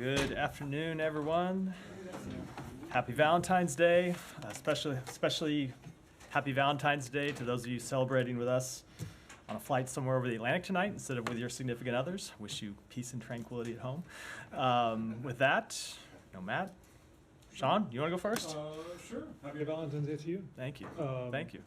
Good afternoon, everyone. Happy Valentine's Day, especially happy Valentine's Day to those of you celebrating with us on a flight somewhere over the Atlantic tonight instead of with your significant others. Wish you peace and tranquility at home. With that, Matt, Sean, you want to go first? Sure. Happy Valentine's Day to you. Thank you. Thank you.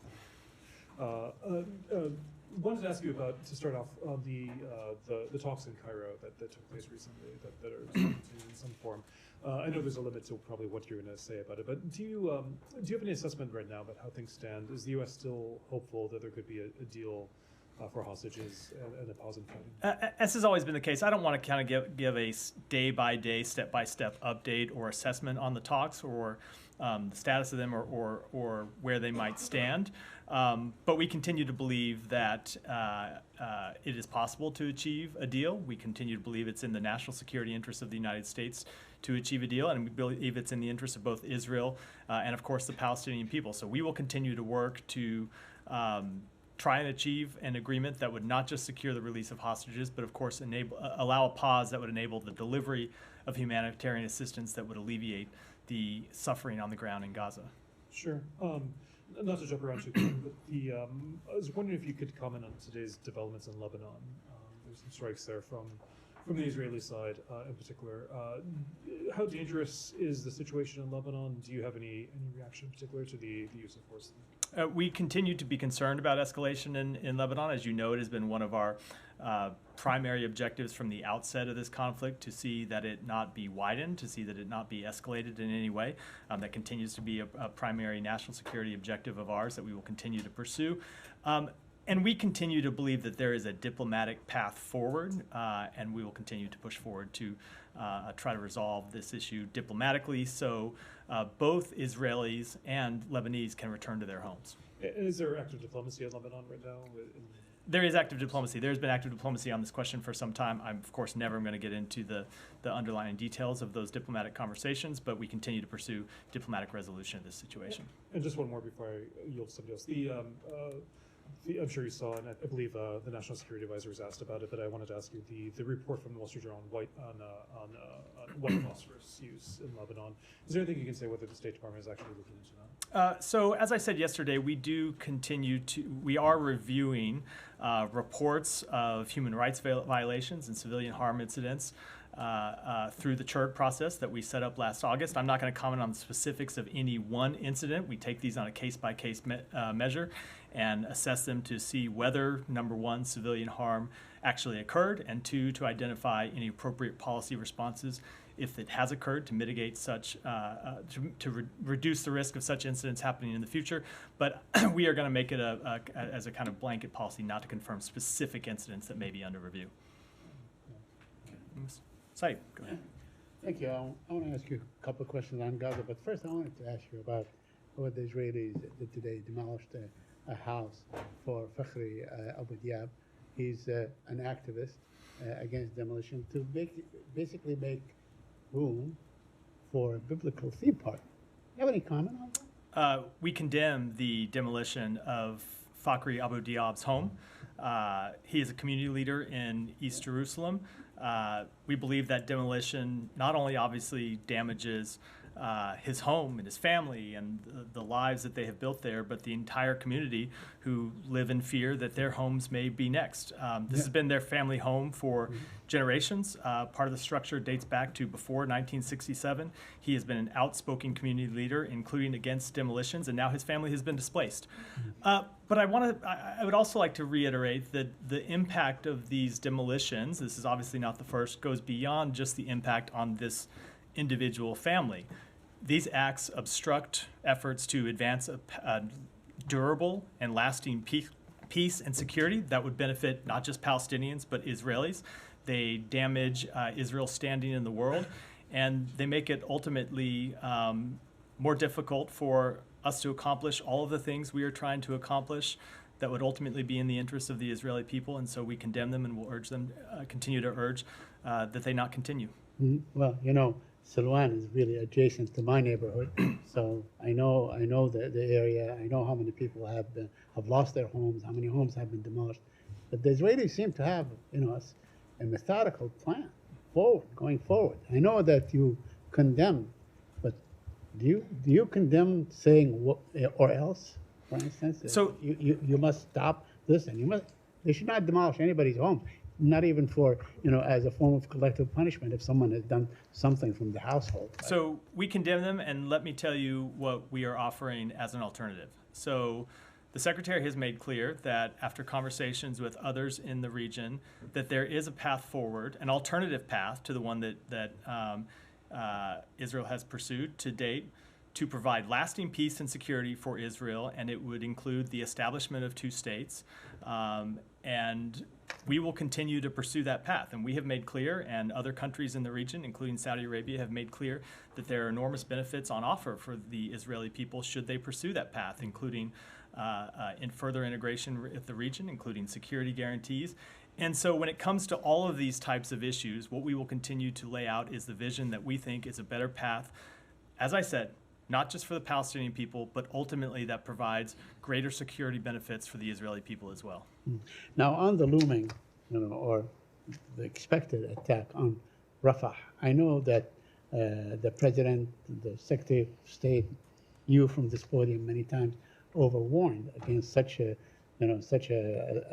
Wanted to ask you about, to start off, the talks in Cairo that took place recently that are in some form. I know there's a limit to probably what you're going to say about it, but do you have any assessment right now about how things stand? Is the U.S. still hopeful that there could be a deal for hostages and a pause in fighting? As has always been the case, I don't want to kind of give a day-by-day, step-by-step update or assessment on the talks or the status of them or where they might stand. But we continue to believe that it is possible to achieve a deal. We continue to believe it's in the national security interests of the United States to achieve a deal, and we believe it's in the interest of both Israel and, of course, the Palestinian people. So we will continue to work to try and achieve an agreement that would not just secure the release of hostages, but, of course, allow a pause that would enable the delivery of humanitarian assistance that would alleviate the suffering on the ground in Gaza. Sure. Not to jump around too quickly, but I was wondering if you could comment on today's developments in Lebanon. There's some strikes there from the Israeli side in particular. How dangerous is the situation in Lebanon? Do you have any reaction in particular to the use of force? We continue to be concerned about escalation in Lebanon. As you know, it has been one of our primary objectives from the outset of this conflict to see that it not be widened, to see that it not be escalated in any way. That continues to be a primary national security objective of ours that we will continue to pursue. And we continue to believe that there is a diplomatic path forward, and we will continue to push forward to try to resolve this issue diplomatically so both Israelis and Lebanese can return to their homes. Is there active diplomacy in Lebanon right now? There is active diplomacy. There's been active diplomacy on this question for some time. I'm, of course, never going to get into the underlying details of those diplomatic conversations, but we continue to pursue diplomatic resolution of this situation. And just one more before I yield to somebody else. I'm sure you saw, and I believe the National Security Advisor was asked about it, but I wanted to ask you the report from the Wall Street Journal on white phosphorus use in Lebanon. Is there anything you can say whether the State Department is actually looking into that? So, as I said yesterday, we are reviewing reports of human rights violations and civilian harm incidents through the CHERT process that we set up last August. I'm not going to comment on the specifics of any one incident. We take these on a case-by-case measure and assess them to see whether, number one, civilian harm actually occurred, and two, to identify any appropriate policy responses if it has occurred to mitigate such, to reduce the risk of such incidents happening in the future. But we are going to make it as a kind of blanket policy not to confirm specific incidents that may be under review. Saeed, go ahead. Thank you. I want to ask you a couple of questions on Gaza, but first I wanted to ask you about what the Israelis did today, demolished a house for Fakhri Abu Diab. He's an activist against demolition to basically make room for a biblical theme park. You have any comment on that? We condemn the demolition of Fakhri Abu Diab's home. He is a community leader in East Jerusalem. We believe that demolition not only obviously damages his home and his family and the lives that they have built there, but the entire community who live in fear that their homes may be next. This has been their family home for generations. Part of the structure dates back to before 1967. He has been an outspoken community leader, including against demolitions, and now his family has been displaced. But I would also like to reiterate that the impact of these demolitions, this is obviously not the first, goes beyond just the impact on this individual family. These acts obstruct efforts to advance a durable and lasting peace and security that would benefit not just Palestinians but Israelis. They damage Israel's standing in the world, and they make it ultimately more difficult for us to accomplish all of the things we are trying to accomplish that would ultimately be in the interest of the Israeli people. And so we condemn them and will urge them, continue to urge that they not continue. Mm-hmm. Well, you know, Silwan is really adjacent to my neighborhood, so I know the area. I know how many people have lost their homes, how many homes have been demolished. But the Israelis seem to have, a methodical plan going forward? I know that you condemn, but do you condemn saying or else, for instance? So- You must stop this, and they should not demolish anybody's home, not even for, as a form of collective punishment if someone has done something from the household. So we condemn them, and let me tell you what we are offering as an alternative. So the Secretary has made clear that after conversations with others in the region, that there is a path forward, an alternative path to the one that Israel has pursued to date, to provide lasting peace and security for Israel, and it would include the establishment of two states. And we will continue to pursue that path. And we have made clear, and other countries in the region, including Saudi Arabia, have made clear that there are enormous benefits on offer for the Israeli people should they pursue that path, including in further integration with the region, including security guarantees. And so when it comes to all of these types of issues, what we will continue to lay out is the vision that we think is a better path, as I said, not just for the Palestinian people, but ultimately that provides greater security benefits for the Israeli people as well. Now, on the looming, or the expected attack on Rafah, I know that the President, the Secretary of State, you from this podium many times overwarned against such a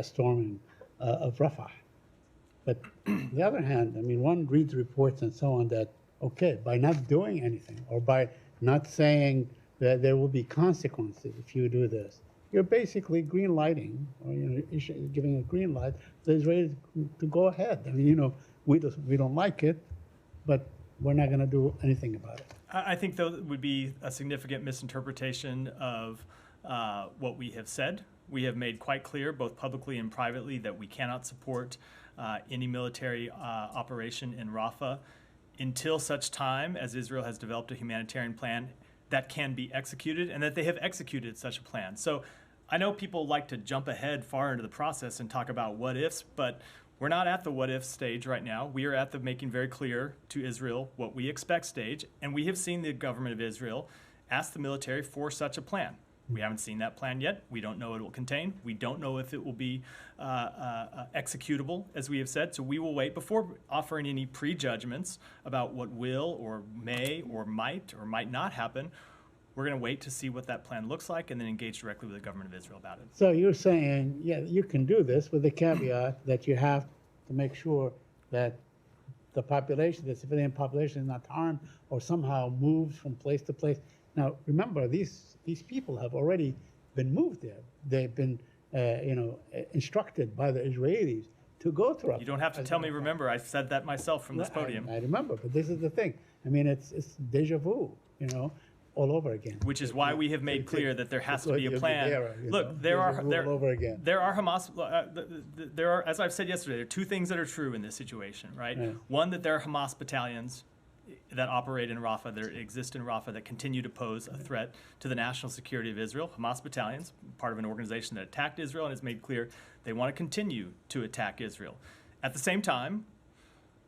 storming of Rafah. But on the other hand, I mean, one reads reports and so on that, okay, by not doing anything or by not saying that there will be consequences if you do this, you're basically green lighting, or giving a green light to Israel to go ahead. I mean, we don't like it, but we're not going to do anything about it. I think that would be a significant misinterpretation of what we have said. We have made quite clear, both publicly and privately, that we cannot support any military operation in Rafah until such time as Israel has developed a humanitarian plan that can be executed, and that they have executed such a plan. So I know people like to jump ahead far into the process and talk about what ifs, but we're not at the what if stage right now. We are at the making very clear to Israel what we expect stage, and we have seen the government of Israel ask the military for such a plan. We haven't seen that plan yet. We don't know what it will contain. We don't know if it will be executable, as we have said. So we will wait before offering any prejudgments about what will or may or might not happen. We're going to wait to see what that plan looks like and then engage directly with the government of Israel about it. So you're saying, yeah, you can do this with the caveat that you have to make sure that the population, the civilian population, is not harmed or somehow moves from place to place. Now, remember, these people have already been moved there. They've been, instructed by the Israelis to go to Rafah. You don't have to tell me, remember, I said that myself from this podium. I remember, but this is the thing. I mean, it's deja vu, all over again. Which is why we have made clear that there has to be a plan. Look, all over again. There are Hamas. There are, as I've said yesterday, there are two things that are true in this situation, right? Yeah. One, that there are Hamas battalions that operate in Rafah, that exist in Rafah, that continue to pose a threat to the national security of Israel. Hamas battalions, part of an organization that attacked Israel and has made clear they want to continue to attack Israel. At the same time,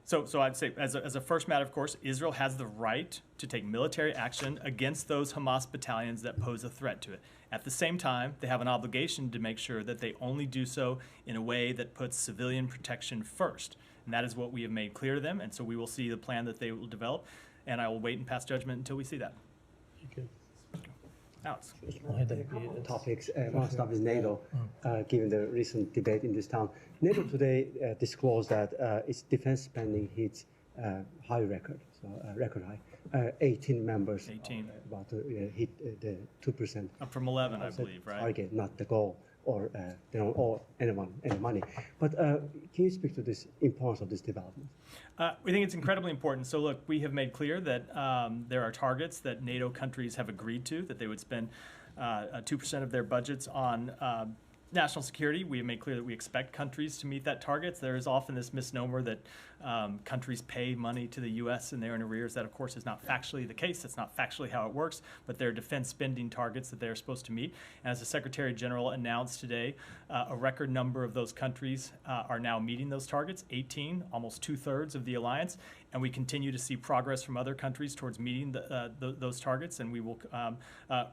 so I'd say, as a first matter, of course, Israel has the right to take military action against those Hamas battalions that pose a threat to it. At the same time, they have an obligation to make sure that they only do so in a way that puts civilian protection first. And that is what we have made clear to them. And so we will see the plan that they will develop. And I will wait and pass judgment until we see that. Okay. Alex. Topics. I'll start with NATO, given the recent debate in this town. NATO today disclosed that its defense spending hits high record, so record high. 18 members 18. About to hit the 2%. Up from 11, I believe, right? Target, not the goal, or they don't owe anyone any money. But can you speak to this importance of this development? We think it's incredibly important. So look, we have made clear that there are targets that NATO countries have agreed to, that they would spend 2% of their budgets on national security. We have made clear that we expect countries to meet that target. There is often this misnomer that countries pay money to the U.S. and they're in arrears. That, of course, is not factually the case. That's not factually how it works, but there are defense spending targets that they're supposed to meet. And as the Secretary General announced today, a record number of those countries are now meeting those targets, 18, almost 2/3 of the alliance. And we continue to see progress from other countries towards meeting those targets, and we will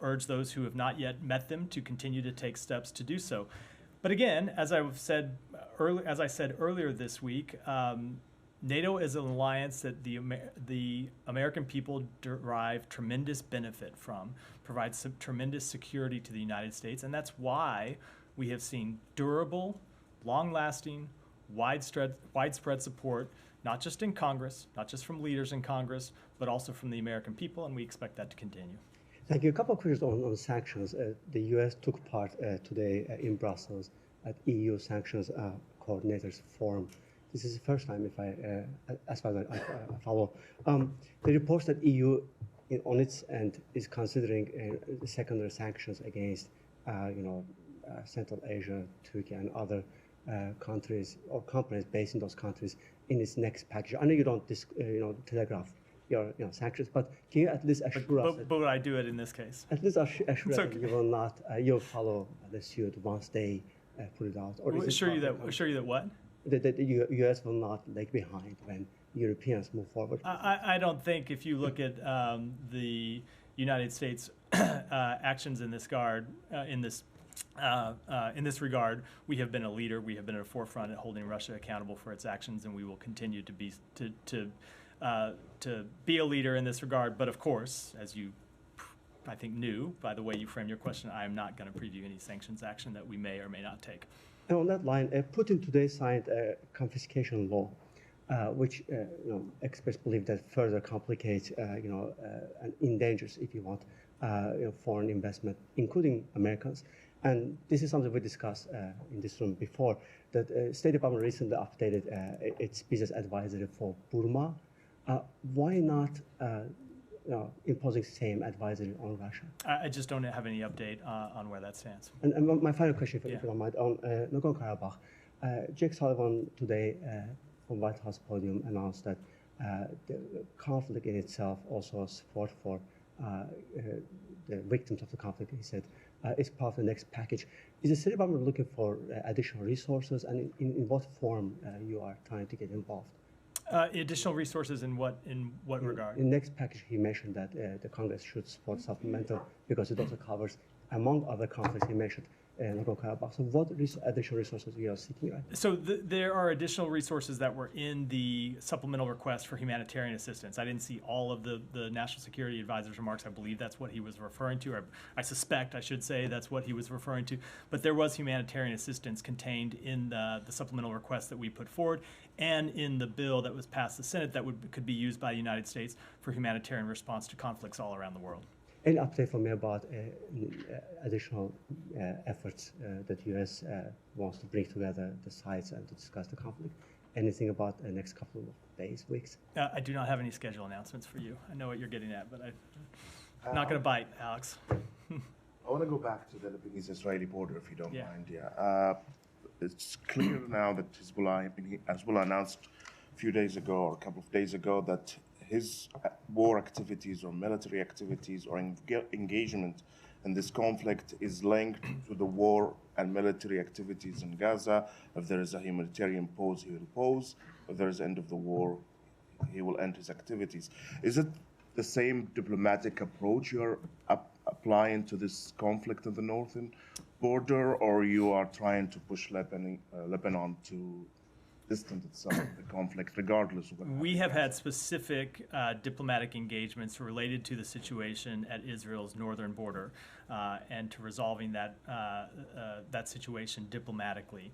urge those who have not yet met them to continue to take steps to do so. But again, as I said earlier this week, NATO is an alliance that the American people derive tremendous benefit from, provides some tremendous security to the United States, and that's why we have seen durable, long-lasting, widespread support, not just in Congress, not just from leaders in Congress, but also from the American people, and we expect that to continue. Thank you. A couple of questions on sanctions. The U.S. took part today in Brussels at EU sanctions coordinators forum. This is the first time, if as far as I follow. The reports that EU, on its end, is considering secondary sanctions against, Central Asia, Turkey, and other countries or companies based in those countries in its next package. I know you don't, telegraph your sanctions, but can you at least assure us? But would I do it in this case? At least assure us okay. that you will not, you'll follow the suit once they put it out. Or Assure you that what? That the U.S. will not lag behind when Europeans move forward. I don't think if you look at the United States actions in this regard, we have been a leader. We have been at the forefront at holding Russia accountable for its actions, and we will continue to be a leader in this regard. But of course, as you, I think, knew by the way you framed your question, I am not going to preview any sanctions action that we may or may not take. And on that line, Putin today signed a confiscation law, which experts believe that further complicates, and endangers, if you want, foreign investment, including Americans. And this is something we discussed in this room before, that State Department recently updated its business advisory for Burma. Why not imposing same advisory on Russia? I just don't have any update on where that stands. And my final question, if you don't mind, on Nagorno-Karabakh. Jake Sullivan today from White House podium announced that the conflict in itself, also support for the victims of the conflict, he said, is part of the next package. Is the State Department looking for additional resources, and in what form you are trying to get involved? Additional resources in what regard? In the next package, he mentioned that the Congress should support supplemental because it also covers, among other conflicts, he mentioned Nagorno-Karabakh. So what additional resources you are seeking right now? So there are additional resources that were in the supplemental request for humanitarian assistance. I didn't see all of the National Security Advisor's remarks. I believe that's what he was referring to, or I suspect, I should say, that's what he was referring to. But there was humanitarian assistance contained in the supplemental request that we put forward, and in the bill that was passed the Senate that could be used by the United States for humanitarian response to conflicts all around the world. Any update from you about additional efforts that U.S. wants to bring together the sides and to discuss the conflict? Anything about the next couple of days, weeks? I do not have any schedule announcements for you. I know what you're getting at, but I'm not going to bite, Alex. I want to go back to the Lebanese-Israeli border, if you don't mind. It's clear now that Hezbollah announced a few days ago, or a couple of days ago, that his war activities or military activities or engagement in this conflict is linked to the war and military activities in Gaza. If there is a humanitarian pause, he will pause. If there is end of the war, he will end his activities. Is it the same diplomatic approach you're applying to this conflict in the northern border, or you are trying to push Lebanon to distance itself from the conflict, regardless of what happens? We have had specific diplomatic engagements related to the situation at Israel's northern border and to resolving that situation diplomatically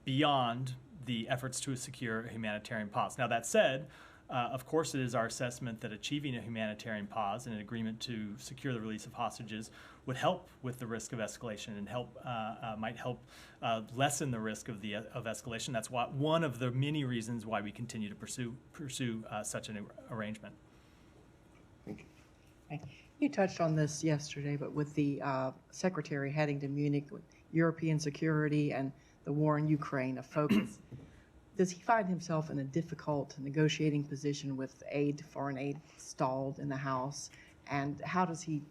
beyond the efforts to secure a humanitarian pause. Now, that said, of course, it is our assessment that achieving a humanitarian pause and an agreement to secure the release of hostages would help with the risk of escalation and might help lessen the risk of escalation. That's one of the many reasons why we continue to pursue such an arrangement. Thank you. Okay. You touched on this yesterday, but with the Secretary heading to Munich with European security and the war in Ukraine, a focus. Does he find himself in a difficult negotiating position with foreign aid stalled in the House? And how does he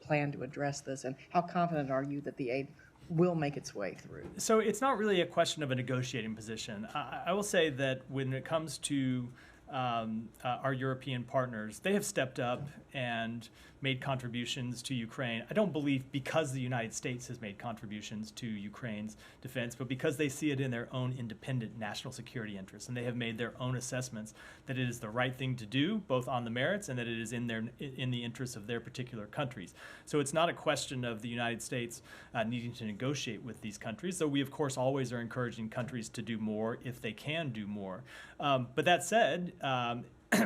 plan to address this? And how confident are you that the aid will make its way through? So it's not really a question of a negotiating position. I will say that when it comes to our European partners, they have stepped up and made contributions to Ukraine. I don't believe because the United States has made contributions to Ukraine's defense, but because they see it in their own independent national security interests, and they have made their own assessments that it is the right thing to do, both on the merits and that it is in the interests of their particular countries. So it's not a question of the United States needing to negotiate with these countries, though we of course always are encouraging countries to do more if they can do more. But that said,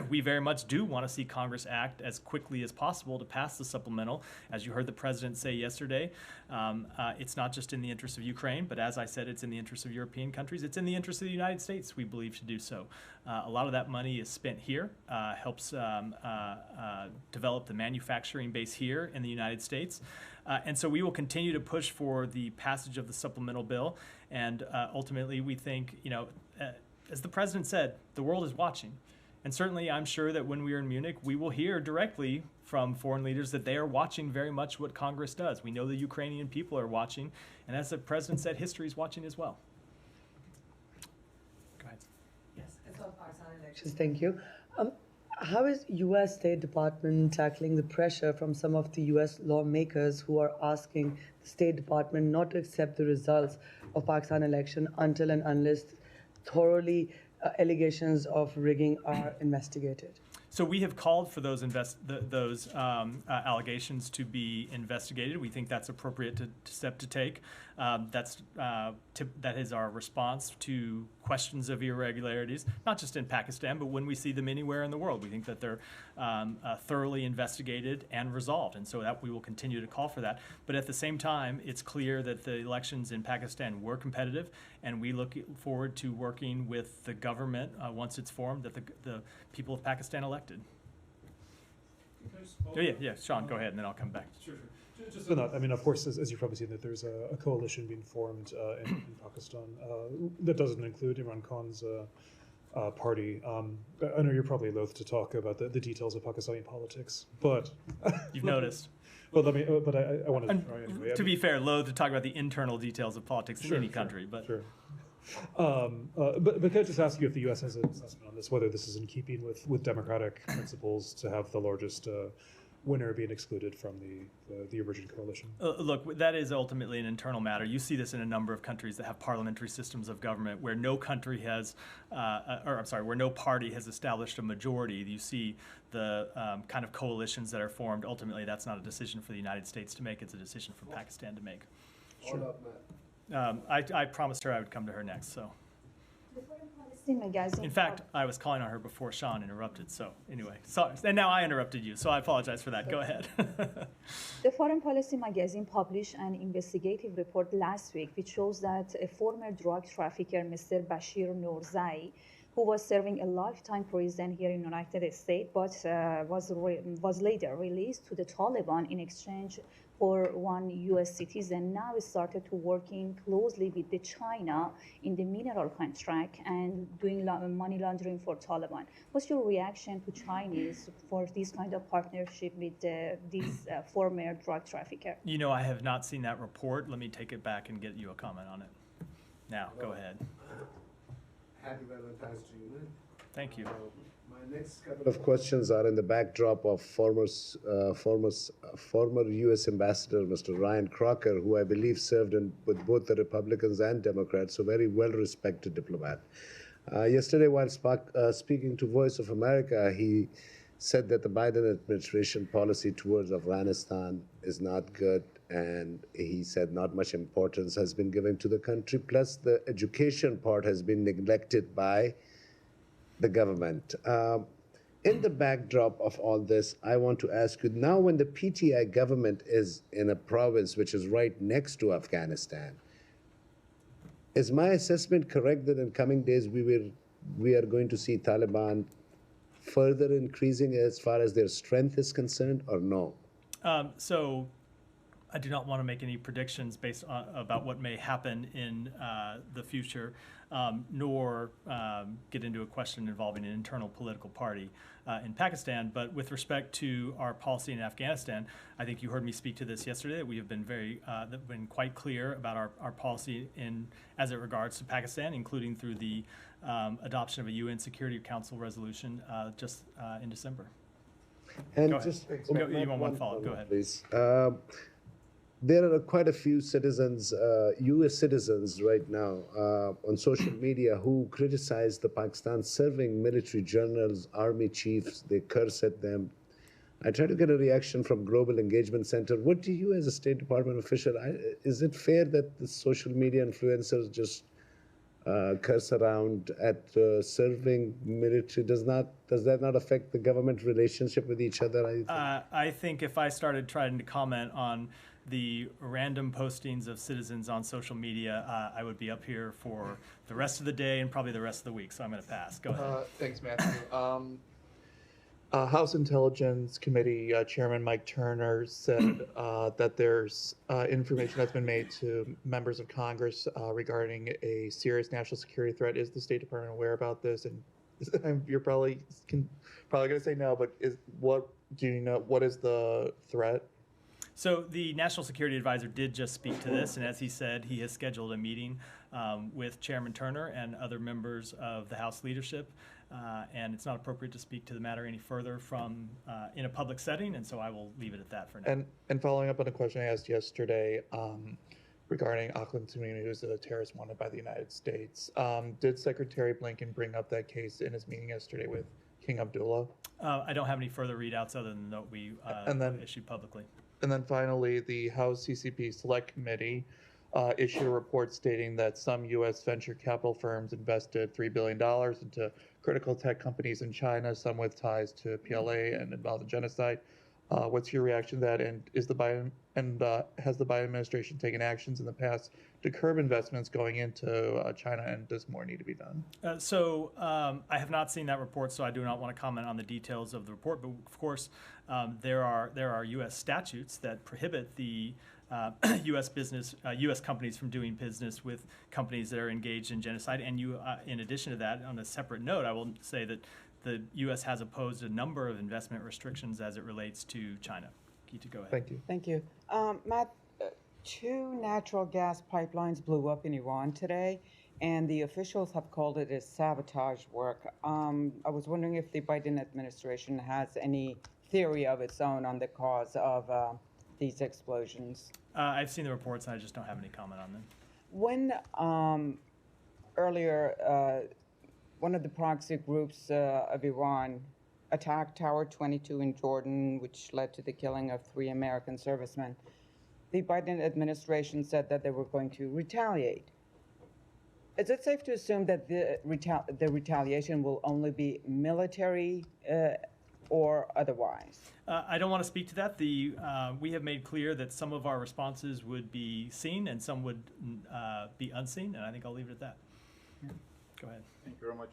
we very much do want to see Congress act as quickly as possible to pass the supplemental. As you heard the president say yesterday, it's not just in the interest of Ukraine, but as I said, it's in the interest of European countries. It's in the interest of the United States, we believe, to do so. A lot of that money is spent here, helps develop the manufacturing base here in the United States. And so we will continue to push for the passage of the supplemental bill. And ultimately, we think, as the president said, the world is watching. And certainly, I'm sure that when we are in Munich, we will hear directly from foreign leaders that they are watching very much what Congress does. We know the Ukrainian people are watching. And as the president said, history is watching as well. Go ahead. Yes, it's on Pakistan elections. Thank you. How is U.S. State Department tackling the pressure from some of the U.S. lawmakers who are asking the State Department not to accept the results of Pakistan election until and unless thoroughly allegations of rigging are investigated? So we have called for those allegations to be investigated. We think that's appropriate step to take. That is our response to questions of irregularities, not just in Pakistan, but when we see them anywhere in the world. We think that they're thoroughly investigated and resolved, and so that we will continue to call for that. But at the same time, it's clear that the elections in Pakistan were competitive, and we look forward to working with the government once it's formed that the people of Pakistan elected. Oh, yeah, Sean, go ahead, and then I'll come back. Sure. Just on that, I mean, of course, as you've probably seen, that there's a coalition being formed in Pakistan that doesn't include Imran Khan's party. I know you're probably loath to talk about the details of Pakistani politics, but you've noticed. But I want to try anyway. To be fair, loath to talk about the internal details of politics in any country, but. Sure. But can I just ask you if the U.S. has an assessment on this, whether this is in keeping with democratic principles to have the largest winner being excluded from the emerging coalition? Look, that is ultimately an internal matter. You see this in a number of countries that have parliamentary systems of government where no country has, where no party has established a majority. You see the kind of coalitions that are formed. Ultimately, that's not a decision for the United States to make. It's a decision for Pakistan to make. Sure. I promised her I would come to her next, so. In fact, I was calling on her before Sean interrupted, so anyway. Sorry. And now I interrupted you, so I apologize for that. Go ahead. The Foreign Policy magazine published an investigative report last week which shows that a former drug trafficker, Mr. Bashir Noorzai, who was serving a lifetime prison here in the United States, but was later released to the Taliban in exchange for one U.S. citizen, now started to working closely with the China in the mineral contract and doing money laundering for Taliban. What's your reaction to Chinese for this kind of partnership with this former drug trafficker? I have not seen that report. Let me take it back and get you a comment on it. Now, go ahead. Happy Valentine's to you, man. Thank you. My next couple of questions are in the backdrop of former U.S. Ambassador, Mr. Ryan Crocker, who I believe served with both the Republicans and Democrats, so very well-respected diplomat. Yesterday, while speaking to Voice of America, he said that the Biden administration policy towards Afghanistan is not good, and he said not much importance has been given to the country, plus the education part has been neglected by the government. In the backdrop of all this, I want to ask you, now when the PTI government is in a province which is right next to Afghanistan, is my assessment correct that in coming days we are going to see Taliban further increasing as far as their strength is concerned, or no? So I do not want to make any predictions based on about what may happen in the future. nor get into a question involving an internal political party in Pakistan. But with respect to our policy in Afghanistan, I think you heard me speak to this yesterday. We have been been quite clear about our policy as it regards to Pakistan, including through the adoption of a UN Security Council resolution just in December. And Go ahead. just You want one follow-up? Go ahead. please. There are quite a few citizens, U.S. citizens right now on social media who criticize the Pakistan serving military generals, army chiefs. They curse at them. I try to get a reaction from Global Engagement Center. What do you, as a State Department official, is it fair that the social media influencers just curse around at serving military? Does that not affect the government relationship with each other? I think if I started trying to comment on the random postings of citizens on social media, I would be up here for the rest of the day and probably the rest of the week. So I'm going to pass. Go ahead. Thanks, Matthew. House Intelligence Committee Chairman Mike Turner said that there's information that's been made to members of Congress regarding a serious national security threat. Is the State Department aware about this? And you're probably going to say no, but what do you know? What is the threat? So the National Security Advisor did just speak to this, and as he said, he has scheduled a meeting with Chairman Turner and other members of the House leadership, and it's not appropriate to speak to the matter any further from in a public setting, and so I will leave it at that for now. And following up on a question I asked yesterday regarding Ahmed Tamimi, who's a terrorist wanted by the United States, did Secretary Blinken bring up that case in his meeting yesterday with King Abdullah? I don't have any further readouts other than what we issued publicly. And then finally, the House CCP Select Committee issued a report stating that some U.S. venture capital firms invested $3 billion into critical tech companies in China, some with ties to PLA and involved in genocide. What's your reaction to that? And has the Biden administration taken actions in the past to curb investments going into China, and does more need to be done? I have not seen that report, so I do not want to comment on the details of the report. But of course, there are U.S. statutes that prohibit the U.S. companies from doing business with companies that are engaged in genocide. And in addition to that, on a separate note, I will say that the U.S. has opposed a number of investment restrictions as it relates to China. Geeta, go ahead. Thank you. Thank you. Matt, 2 natural gas pipelines blew up in Iran today, and the officials have called it a sabotage work. I was wondering if the Biden administration has any theory of its own on the cause of these explosions. I've seen the reports, and I just don't have any comment on them. When earlier, one of the proxy groups of Iran attacked Tower 22 in Jordan, which led to the killing of 3 American servicemen, the Biden administration said that they were going to retaliate. Is it safe to assume that the retaliation will only be military or otherwise? I don't want to speak to that. We have made clear that some of our responses would be seen and some would be unseen, and I think I'll leave it at that. Yeah. Go ahead. Thank you very much.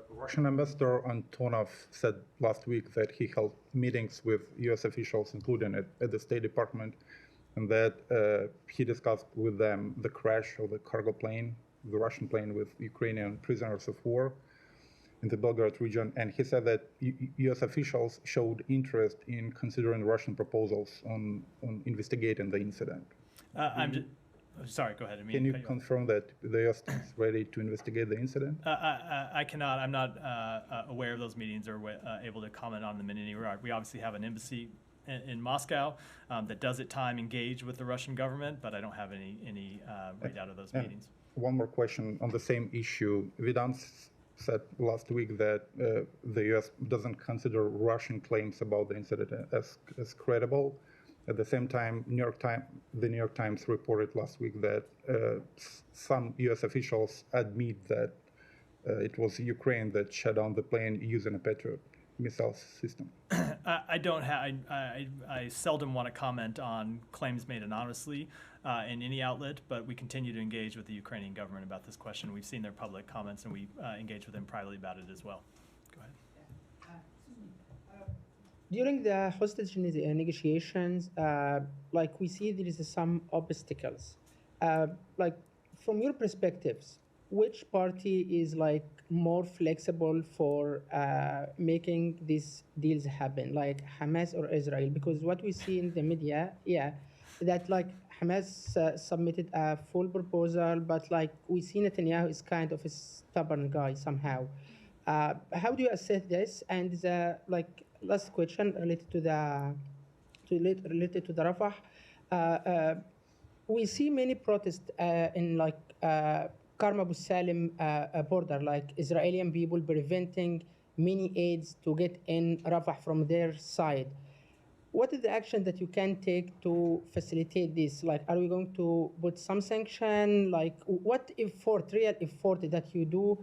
Russian Ambassador Antonov said last week that he held meetings with U.S. officials, including at the State Department, and that he discussed with them the crash of the cargo plane, the Russian plane with Ukrainian prisoners of war in the Belgorod region. And he said that U.S. officials showed interest in considering Russian proposals on investigating the incident. Sorry, go ahead. Can you confirm that the U.S. is ready to investigate the incident? I cannot. I'm not aware of those meetings or able to comment on them in any regard. We obviously have an embassy in Moscow that does at time engage with the Russian government, but I don't have any readout of those meetings. One more question on the same issue. Vedant said last week that the U.S. doesn't consider Russian claims about the incident as credible. At the same time, the New York Times reported last week that some U.S. officials admit that it was Ukraine that shut down the plane using a Patriot missile system. I seldom want to comment on claims made anonymously in any outlet, but we continue to engage with the Ukrainian government about this question. We've seen their public comments, and we engage with them privately about it as well. Go ahead. During the hostage negotiations, we see there is some obstacles. From your perspectives, which party is like more flexible for making these deals happen, like Hamas or Israel? Because what we see in the media, that like Hamas submitted a full proposal, but like we see Netanyahu is kind of a stubborn guy somehow. How do you assess this? And the like last question related to the Rafah. We see many protests in like Karm Abu Salim border, like Israeli people preventing many aids to get in Rafah from their side. What is the action that you can take to facilitate this? Like, are we going to put some sanction? Like, what real effort that you do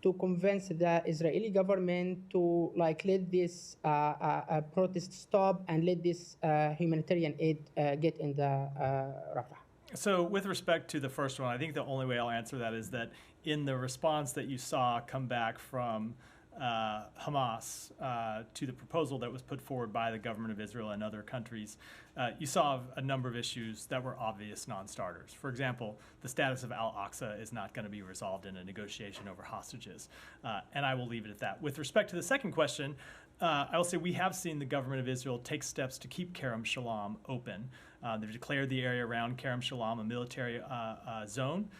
to convince the Israeli government to like let this protest stop and let this humanitarian aid get in the Rafah? So with respect to the first one, I think the only way I'll answer that is that in the response that you saw come back from Hamas to the proposal that was put forward by the government of Israel and other countries, you saw a number of issues that were obvious non-starters. For example, the status of Al-Aqsa is not going to be resolved in a negotiation over hostages, and I will leave it at that. With respect to the second question, I will say we have seen the government of Israel take steps to keep Kerem Shalom open. They've declared the area around Kerem Shalom a military zone.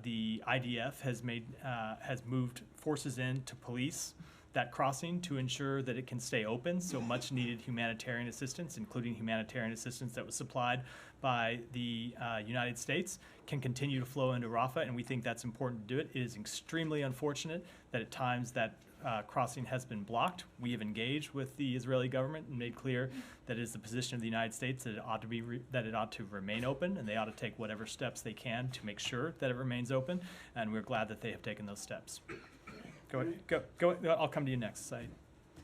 The IDF has moved forces in to police that crossing to ensure that it can stay open. So much needed humanitarian assistance, including humanitarian assistance that was supplied by the United States, can continue to flow into Rafah, and we think that's important to do it. It is extremely unfortunate that at times that crossing has been blocked. We have engaged with the Israeli government and made clear that it is the position of the United States that it ought to be that it ought to remain open, and they ought to take whatever steps they can to make sure that it remains open. And we're glad that they have taken those steps. Go. I'll come to you next, Saeed.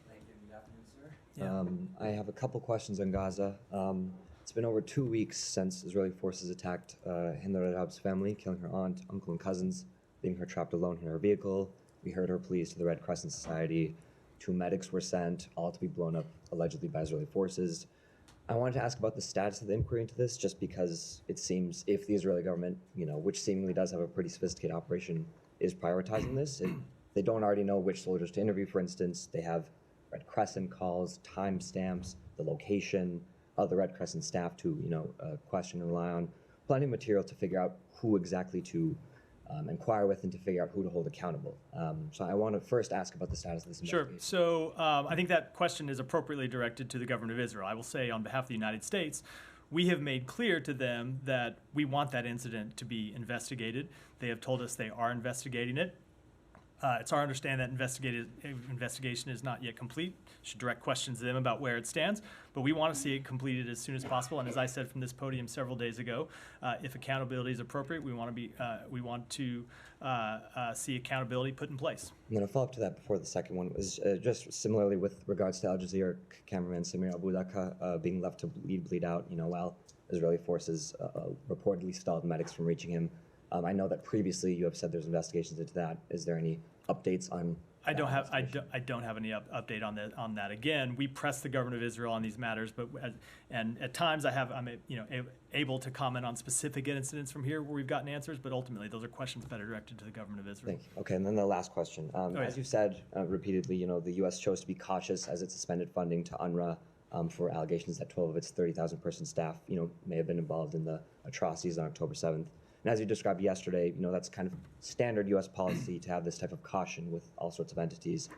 Thank you. Good afternoon, sir. I have a couple questions on Gaza. It's been over 2 weeks since Israeli forces attacked Hind al-Rajab's family, killing her aunt, uncle, and cousins, leaving her trapped alone in her vehicle. We heard her pleas to the Red Crescent Society. 2 medics were sent, all to be blown up allegedly by Israeli forces. I wanted to ask about the status of the inquiry into this, just because it seems if the Israeli government, which seemingly does have a pretty sophisticated operation, is prioritizing this, they don't already know which soldiers to interview, for instance. They have Red Crescent calls, timestamps, the location of the Red Crescent staff to, question and rely on. Plenty of material to figure out who exactly to inquire with and to figure out who to hold accountable. So I want to first ask about the status of this investigation. Sure. So I think that question is appropriately directed to the government of Israel. I will say on behalf of the United States, we have made clear to them that we want that incident to be investigated. They have told us they are investigating it. It's our understanding that investigation is not yet complete. Should direct questions to them about where it stands, but we want to see it completed as soon as possible. And as I said from this podium several days ago, if accountability is appropriate, we want to see accountability put in place. I'm going to follow up to that before the second one. Was just similarly with regards to Al Jazeera cameraman Samir Abu Daqqa being left to bleed out, while Israeli forces reportedly stalled medics from reaching him. I know that previously you have said there's investigations into that. Is there any updates on? I don't have any update on that. Again, we press the government of Israel on these matters, and at times I'm able to comment on specific incidents from here where we've gotten answers, but ultimately those are questions better directed to the government of Israel. Thank you. Okay, and then the last question. As you said repeatedly, the U.S. chose to be cautious as it suspended funding to UNRWA for allegations that 12 of its 30,000-person staff, may have been involved in the atrocities on October 7th. And as you described yesterday, that's kind of standard U.S. policy to have this type of caution with all sorts of entities.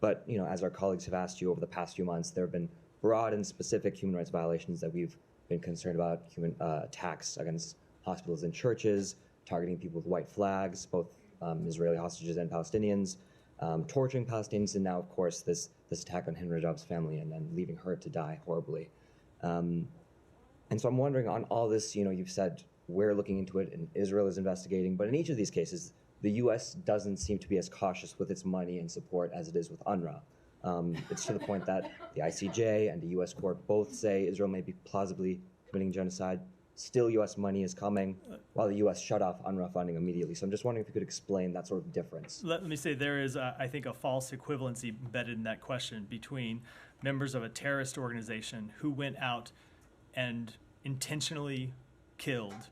But, as our colleagues have asked you over the past few months, there have been broad and specific human rights violations that we've been concerned about, human attacks against hospitals and churches, targeting people with white flags, both Israeli hostages and Palestinians, torturing Palestinians, and now, of course, this attack on Hind Rajab's family and then leaving her to die horribly. And so I'm wondering, on all this, you've said we're looking into it and Israel is investigating, but in each of these cases, the U.S. doesn't seem to be as cautious with its money and support as it is with UNRWA. It's to the point that the ICJ and the U.S. court both say Israel may be plausibly committing genocide. Still, U.S. money is coming, while the U.S. shut off UNRWA funding immediately. So I'm just wondering if you could explain that sort of difference. Let me say there is, I think, a false equivalency embedded in that question between members of a terrorist organization who went out and intentionally killed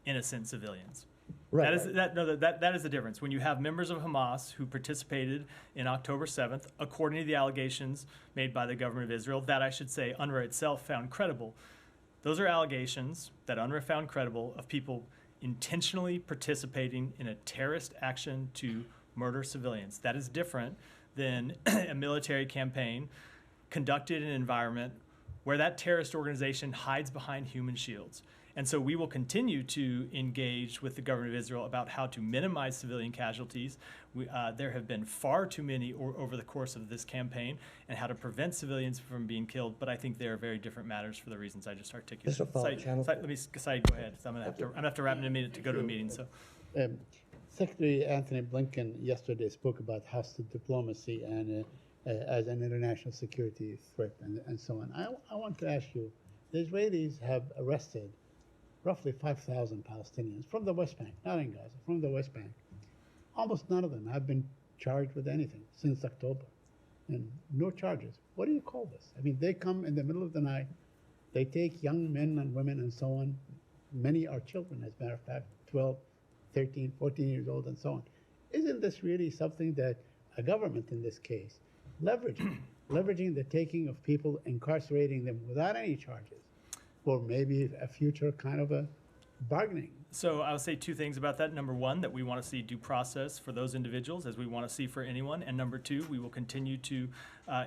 innocent civilians Right, That is right. that is the difference. When you have members of Hamas who participated in October 7th, according to the allegations made by the government of Israel, that I should say UNRWA itself found credible. Those are allegations that UNRWA found credible of people intentionally participating in a terrorist action to murder civilians. That is different than a military campaign conducted in an environment where that terrorist organization hides behind human shields. And so we will continue to engage with the government of Israel about how to minimize civilian casualties. There have been far too many over the course of this campaign, and how to prevent civilians from being killed. But I think they are very different matters for the reasons I just articulated. Just a follow-up, Channel. Let me, Said, go ahead. So I'm going to have to wrap in a minute to go to a meeting. So. Secretary Anthony Blinken yesterday spoke about hostile diplomacy and as an international security threat and so on. I want to ask you, the Israelis have arrested roughly 5,000 Palestinians from the West Bank, not in Gaza, from the West Bank. Almost none of them have been charged with anything since October, and no charges. What do you call this? I mean, they come in the middle of the night, they take young men and women and so on. Many are children, as a matter of fact, 12, 13, 14 years old and so on. Isn't this really something that a government in this case, leveraging the taking of people, incarcerating them without any charges, or maybe a future kind of a bargaining? So I'll say two things about that. Number one, that we want to see due process for those individuals, as we want to see for anyone. And number two, we will continue to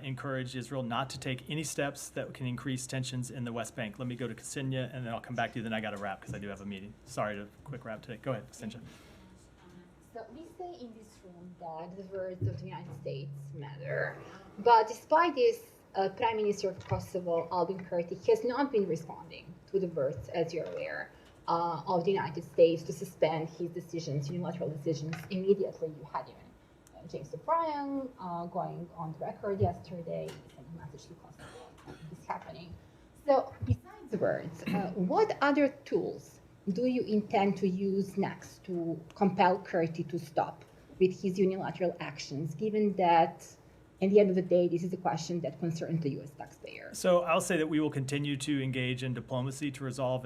encourage Israel not to take any steps that can increase tensions in the West Bank. Let me go to Ksenia, and then I'll come back to you. Then I got to wrap because I do have a meeting. Sorry to quick wrap today. Go ahead, Ksenia. So we say in this room that the words of the United States matter. But despite this, Prime Minister of Kosovo, Albin Kurti, has not been responding to the words, as you're aware, of the United States to suspend his decisions, unilateral decisions, immediately. You had even James O'Brien going on the record yesterday, sending a message to Kosovo. It's happening. So besides the words, what other tools do you intend to use next to compel Kurti to stop with his unilateral actions, given that at the end of the day, this is a question that concerns the U.S. taxpayer? So I'll say that we will continue to engage in diplomacy to resolve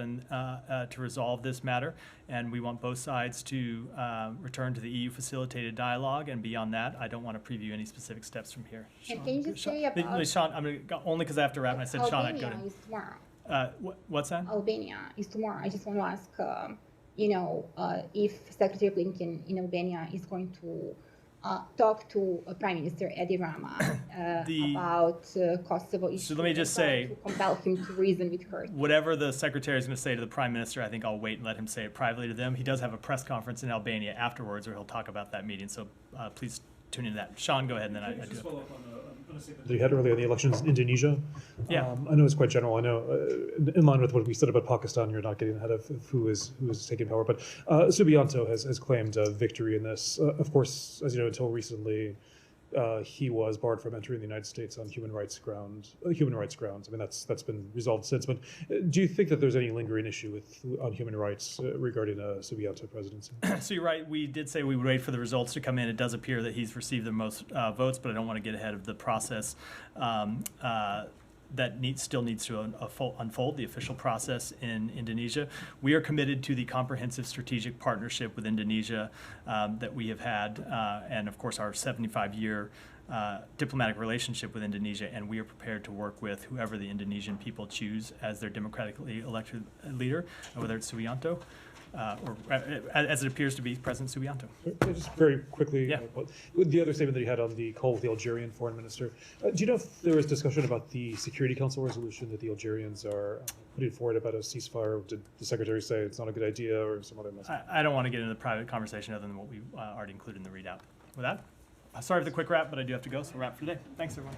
this matter, and we want both sides to return to the EU facilitated dialogue. And beyond that, I don't want to preview any specific steps from here. And can you just say about Sean? I'm going to only because I have to wrap. And I said, Sean, I'd go to. Albania is tomorrow. What's that? Albania is tomorrow. I just want to ask, if Secretary Blinken in Albania is going to talk to Prime Minister Edi Rama about Kosovo issues. So let me just say, to compel him to reason with her. Whatever the Secretary is going to say to the Prime Minister, I think I'll wait and let him say it privately to them. He does have a press conference in Albania afterwards where he'll talk about that meeting. So please tune into that. Sean, go ahead, and then I do. Follow up on a statement that you had earlier on the elections in Indonesia. Yeah. I know it's quite general. I know in line with what we said about Pakistan, you're not getting ahead of who is taking power. But Subianto has claimed victory in this. Of course, as you know, until recently, he was barred from entering the United States on human rights grounds. I mean, that's been resolved since. But do you think that there's any lingering issue on human rights regarding a Subianto presidency? So you're right. We did say we would wait for the results to come in. It does appear that he's received the most votes, but I don't want to get ahead of the process that still needs to unfold, the official process in Indonesia. We are committed to the comprehensive strategic partnership with Indonesia that we have had, and of course our 75-year diplomatic relationship with Indonesia, and we are prepared to work with whoever the Indonesian people choose as their democratically elected leader, whether it's Subianto or as it appears to be President Subianto. Just very quickly, the other statement that you had on the call with the Algerian foreign minister, do you know if there was discussion about the Security Council resolution that the Algerians are putting forward about a ceasefire? Did the secretary say it's not a good idea or some other message? I don't want to get into the private conversation other than what we already included in the readout. With that, sorry for the quick wrap, but I do have to go, so wrap for today. Thanks, everyone.